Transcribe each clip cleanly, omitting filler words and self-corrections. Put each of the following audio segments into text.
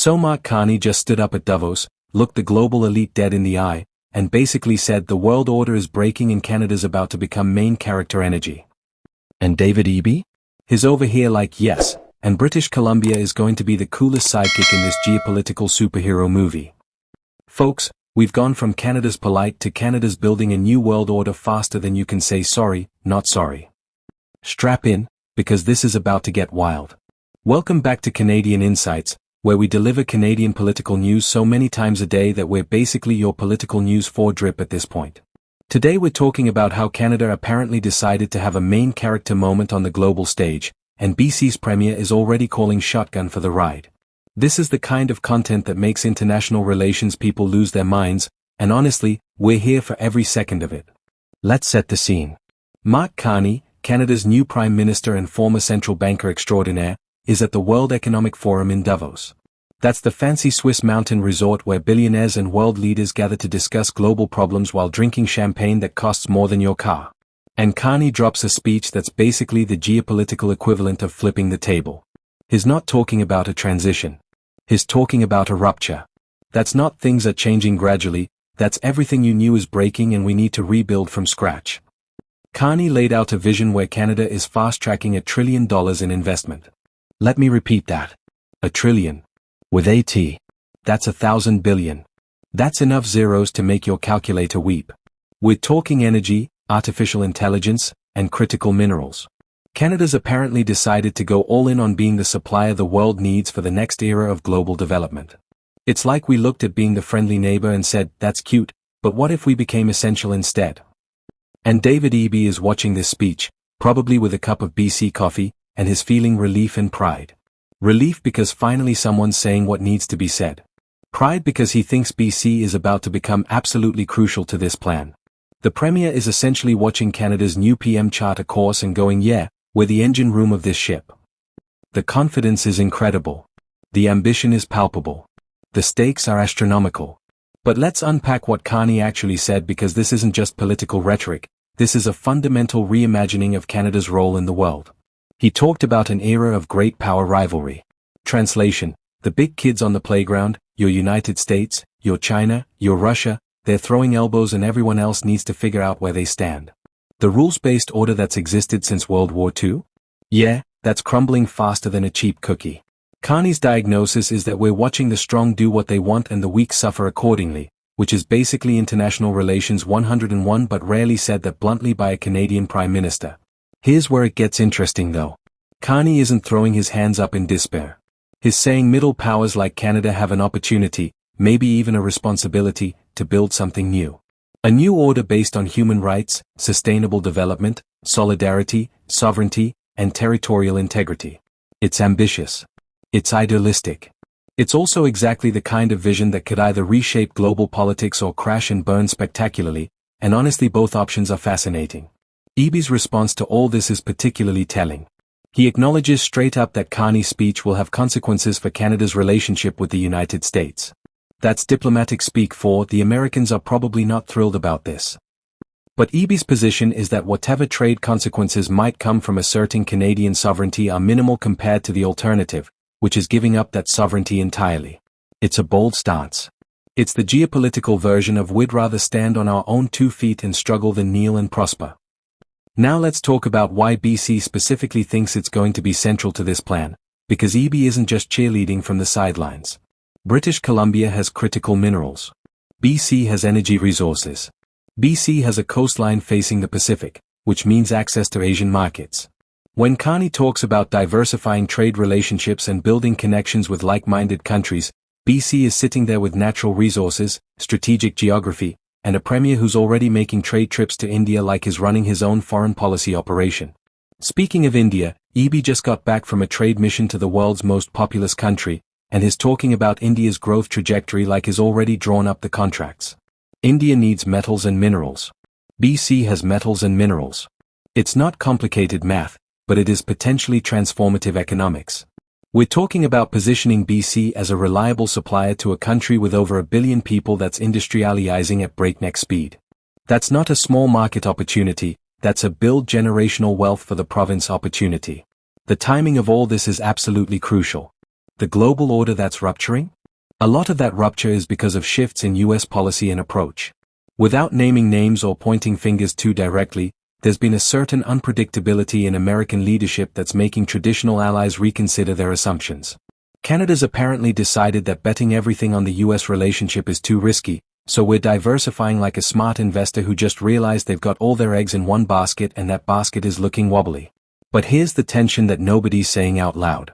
So Mark Carney just stood up at Davos, looked the global elite dead in the eye, and basically said the world order is breaking and Canada's about to become main character energy. And David Eby? He's over here like yes, and British Columbia is going to be the coolest sidekick in this geopolitical superhero movie. Folks, we've gone from Canada's polite to Canada's building a new world order faster than you can say sorry, not sorry. Strap in, because this is about to get wild. Welcome back to Canadian Insights, where we deliver Canadian political news so many times a day that we're basically your political news drip at this point. Today we're talking about how Canada apparently decided to have a main character moment on the global stage, and BC's Premier is already calling shotgun for the ride. This is the kind of content that makes international relations people lose their minds, and honestly, we're here for every second of it. Let's set the scene. Mark Carney, Canada's new Prime Minister and former central banker extraordinaire, is at the World Economic Forum in Davos. That's the fancy Swiss mountain resort where billionaires and world leaders gather to discuss global problems while drinking champagne that costs more than your car. And Carney drops a speech that's basically the geopolitical equivalent of flipping the table. He's not talking about a transition. He's talking about a rupture. That's not things are changing gradually, that's everything you knew is breaking and we need to rebuild from scratch. Carney laid out a vision where Canada is fast-tracking $1 trillion in investment. Let me repeat that. $1 trillion. With AT. That's 1,000 billion. That's enough zeros to make your calculator weep. We're talking energy, artificial intelligence, and critical minerals. Canada's apparently decided to go all in on being the supplier the world needs for the next era of global development. It's like we looked at being the friendly neighbor and said, that's cute, but what if we became essential instead? And David Eby is watching this speech, probably with a cup of BC coffee, and he's feeling relief and pride. Relief because finally someone's saying what needs to be said. Pride because he thinks BC is about to become absolutely crucial to this plan. The Premier is essentially watching Canada's new PM chart a course and going, yeah, we're the engine room of this ship. The confidence is incredible. The ambition is palpable. The stakes are astronomical. But let's unpack what Carney actually said because this isn't just political rhetoric, this is a fundamental reimagining of Canada's role in the world. He talked about an era of great power rivalry. Translation, the big kids on the playground, your United States, your China, your Russia, they're throwing elbows and everyone else needs to figure out where they stand. The rules-based order that's existed since World War II? Yeah, that's crumbling faster than a cheap cookie. Carney's diagnosis is that we're watching the strong do what they want and the weak suffer accordingly, which is basically international relations 101 but rarely said that bluntly by a Canadian Prime Minister. Here's where it gets interesting though. Carney isn't throwing his hands up in despair. He's saying middle powers like Canada have an opportunity, maybe even a responsibility, to build something new. A new order based on human rights, sustainable development, solidarity, sovereignty, and territorial integrity. It's ambitious. It's idealistic. It's also exactly the kind of vision that could either reshape global politics or crash and burn spectacularly, and honestly both options are fascinating. Eby's response to all this is particularly telling. He acknowledges straight up that Carney's speech will have consequences for Canada's relationship with the United States. That's diplomatic speak for the Americans are probably not thrilled about this. But Eby's position is that whatever trade consequences might come from asserting Canadian sovereignty are minimal compared to the alternative, which is giving up that sovereignty entirely. It's a bold stance. It's the geopolitical version of we'd rather stand on our own 2 feet and struggle than kneel and prosper. Now let's talk about why BC specifically thinks it's going to be central to this plan, because Eby isn't just cheerleading from the sidelines. British Columbia has critical minerals. BC has energy resources. BC has a coastline facing the Pacific, which means access to Asian markets. When Carney talks about diversifying trade relationships and building connections with like-minded countries, BC is sitting there with natural resources, strategic geography, and a premier who's already making trade trips to India like he's running his own foreign policy operation. Speaking of India, Eby just got back from a trade mission to the world's most populous country, and is talking about India's growth trajectory like he's already drawn up the contracts. India needs metals and minerals. BC has metals and minerals. It's not complicated math, but it is potentially transformative economics. We're talking about positioning BC as a reliable supplier to a country with over 1 billion people that's industrializing at breakneck speed. That's not a small market opportunity, that's a build generational wealth for the province opportunity. The timing of all this is absolutely crucial. The global order that's rupturing? A lot of that rupture is because of shifts in US policy and approach. Without naming names or pointing fingers too directly, there's been a certain unpredictability in American leadership that's making traditional allies reconsider their assumptions. Canada's apparently decided that betting everything on the US relationship is too risky, so we're diversifying like a smart investor who just realized they've got all their eggs in one basket and that basket is looking wobbly. But here's the tension that nobody's saying out loud.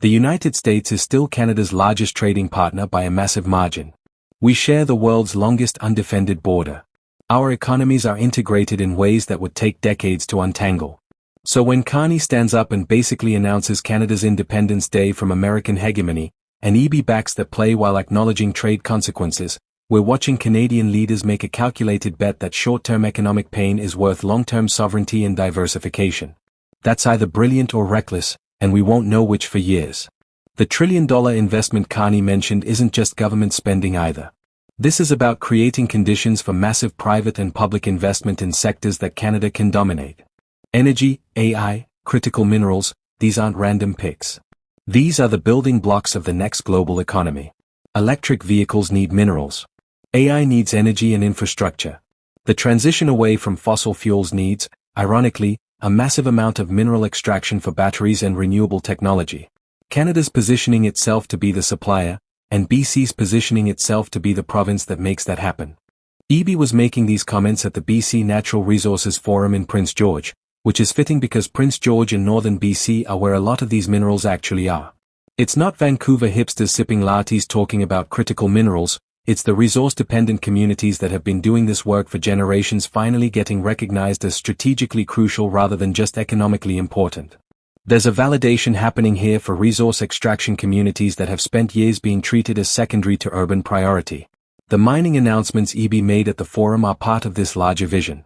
The United States is still Canada's largest trading partner by a massive margin. We share the world's longest undefended border. Our economies are integrated in ways that would take decades to untangle. So when Carney stands up and basically announces Canada's Independence Day from American hegemony, and Eby backs that play while acknowledging trade consequences, we're watching Canadian leaders make a calculated bet that short-term economic pain is worth long-term sovereignty and diversification. That's either brilliant or reckless, and we won't know which for years. The trillion-dollar investment Carney mentioned isn't just government spending either. This is about creating conditions for massive private and public investment in sectors that Canada can dominate. Energy, AI, critical minerals, these aren't random picks. These are the building blocks of the next global economy. Electric vehicles need minerals. AI needs energy and infrastructure. The transition away from fossil fuels needs, ironically, a massive amount of mineral extraction for batteries and renewable technology. Canada's positioning itself to be the supplier, and BC's positioning itself to be the province that makes that happen. Eby was making these comments at the BC Natural Resources Forum in Prince George, which is fitting because Prince George and northern BC are where a lot of these minerals actually are. It's not Vancouver hipsters sipping lattes talking about critical minerals, it's the resource-dependent communities that have been doing this work for generations finally getting recognized as strategically crucial rather than just economically important. There's a validation happening here for resource extraction communities that have spent years being treated as secondary to urban priority. The mining announcements Eby made at the forum are part of this larger vision.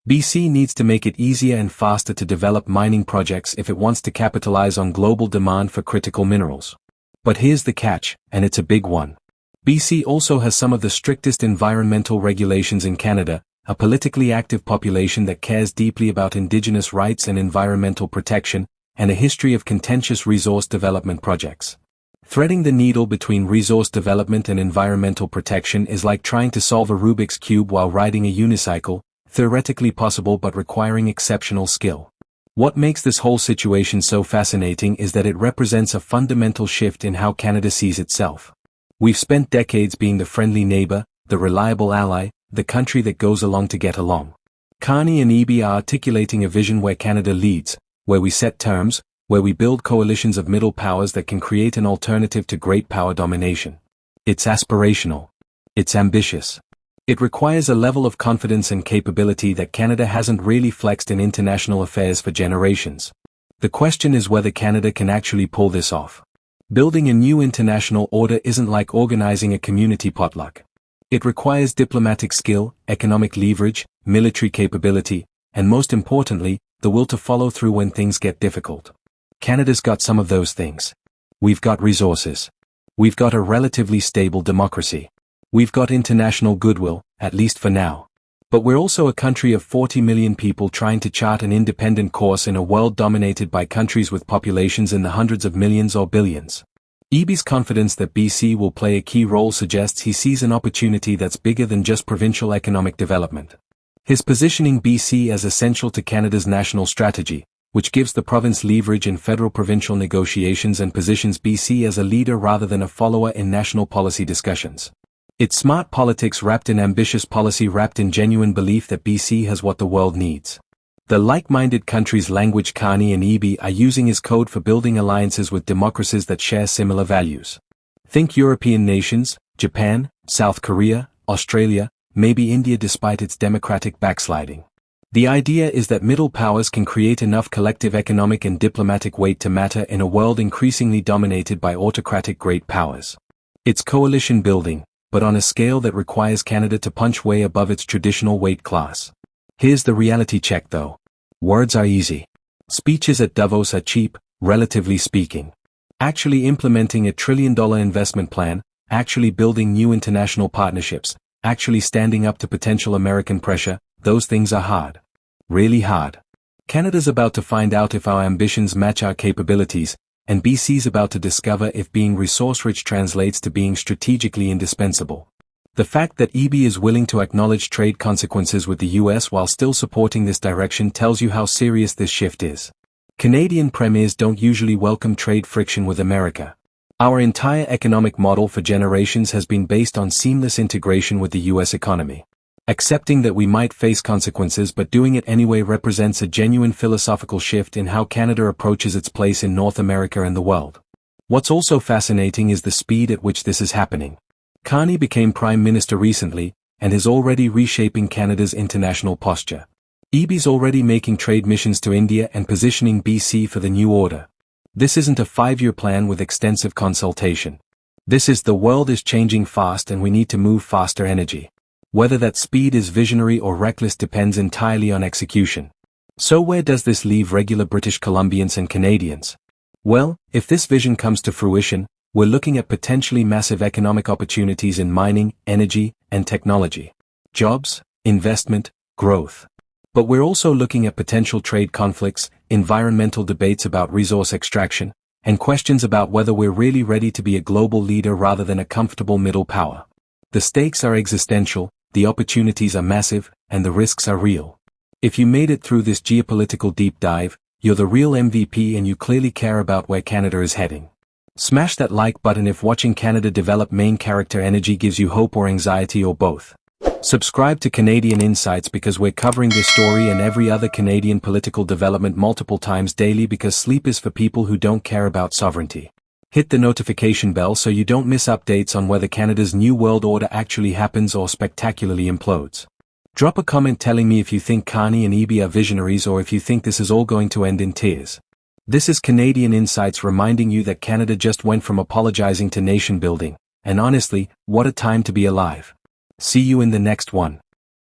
BC needs to make it easier and faster to develop mining projects if it wants to capitalize on global demand for critical minerals. But here's the catch, and it's a big one. BC also has some of the strictest environmental regulations in Canada, a politically active population that cares deeply about Indigenous rights and environmental protection, and a history of contentious resource development projects. Threading the needle between resource development and environmental protection is like trying to solve a Rubik's Cube while riding a unicycle, theoretically possible but requiring exceptional skill. What makes this whole situation so fascinating is that it represents a fundamental shift in how Canada sees itself. We've spent decades being the friendly neighbor, the reliable ally, the country that goes along to get along. Carney and Eby are articulating a vision where Canada leads, where we set terms, where we build coalitions of middle powers that can create an alternative to great power domination. It's aspirational. It's ambitious. It requires a level of confidence and capability that Canada hasn't really flexed in international affairs for generations. The question is whether Canada can actually pull this off. Building a new international order isn't like organizing a community potluck. It requires diplomatic skill, economic leverage, military capability, and most importantly, the will to follow through when things get difficult. Canada's got some of those things. We've got resources. We've got a relatively stable democracy. We've got international goodwill, at least for now. But we're also a country of 40 million people trying to chart an independent course in a world dominated by countries with populations in the hundreds of millions or billions. Eby's confidence that BC will play a key role suggests he sees an opportunity that's bigger than just provincial economic development. His positioning BC as essential to Canada's national strategy, which gives the province leverage in federal-provincial negotiations and positions BC as a leader rather than a follower in national policy discussions. It's smart politics wrapped in ambitious policy wrapped in genuine belief that BC has what the world needs. The like-minded countries language Carney and Eby are using as code for building alliances with democracies that share similar values. Think European nations, Japan, South Korea, Australia, maybe India despite its democratic backsliding. The idea is that middle powers can create enough collective economic and diplomatic weight to matter in a world increasingly dominated by autocratic great powers. It's coalition building, but on a scale that requires Canada to punch way above its traditional weight class. Here's the reality check though. Words are easy. Speeches at Davos are cheap, relatively speaking. Actually implementing a trillion-dollar investment plan, actually building new international partnerships, actually standing up to potential American pressure, those things are hard. Really hard. Canada's about to find out if our ambitions match our capabilities, and BC's about to discover if being resource-rich translates to being strategically indispensable. The fact that Eby is willing to acknowledge trade consequences with the US while still supporting this direction tells you how serious this shift is. Canadian premiers don't usually welcome trade friction with America. Our entire economic model for generations has been based on seamless integration with the US economy. Accepting that we might face consequences but doing it anyway represents a genuine philosophical shift in how Canada approaches its place in North America and the world. What's also fascinating is the speed at which this is happening. Carney became Prime Minister recently, and is already reshaping Canada's international posture. Eby's already making trade missions to India and positioning BC for the new order. This isn't a 5-year plan with extensive consultation. This is the world is changing fast and we need to move faster energy. Whether that speed is visionary or reckless depends entirely on execution. So where does this leave regular British Columbians and Canadians? Well, if this vision comes to fruition, we're looking at potentially massive economic opportunities in mining, energy, and technology. Jobs, investment, growth. But we're also looking at potential trade conflicts, environmental debates about resource extraction, and questions about whether we're really ready to be a global leader rather than a comfortable middle power. The stakes are existential, the opportunities are massive, and the risks are real. If you made it through this geopolitical deep dive, you're the real MVP and you clearly care about where Canada is heading. Smash that like button if watching Canada develop main character energy gives you hope or anxiety or both. Subscribe to Canadian Insights because we're covering this story and every other Canadian political development multiple times daily because sleep is for people who don't care about sovereignty. Hit the notification bell so you don't miss updates on whether Canada's new world order actually happens or spectacularly implodes. Drop a comment telling me if you think Carney and Eby are visionaries or if you think this is all going to end in tears. This is Canadian Insights reminding you that Canada just went from apologizing to nation building, and honestly, what a time to be alive. See you in the next one.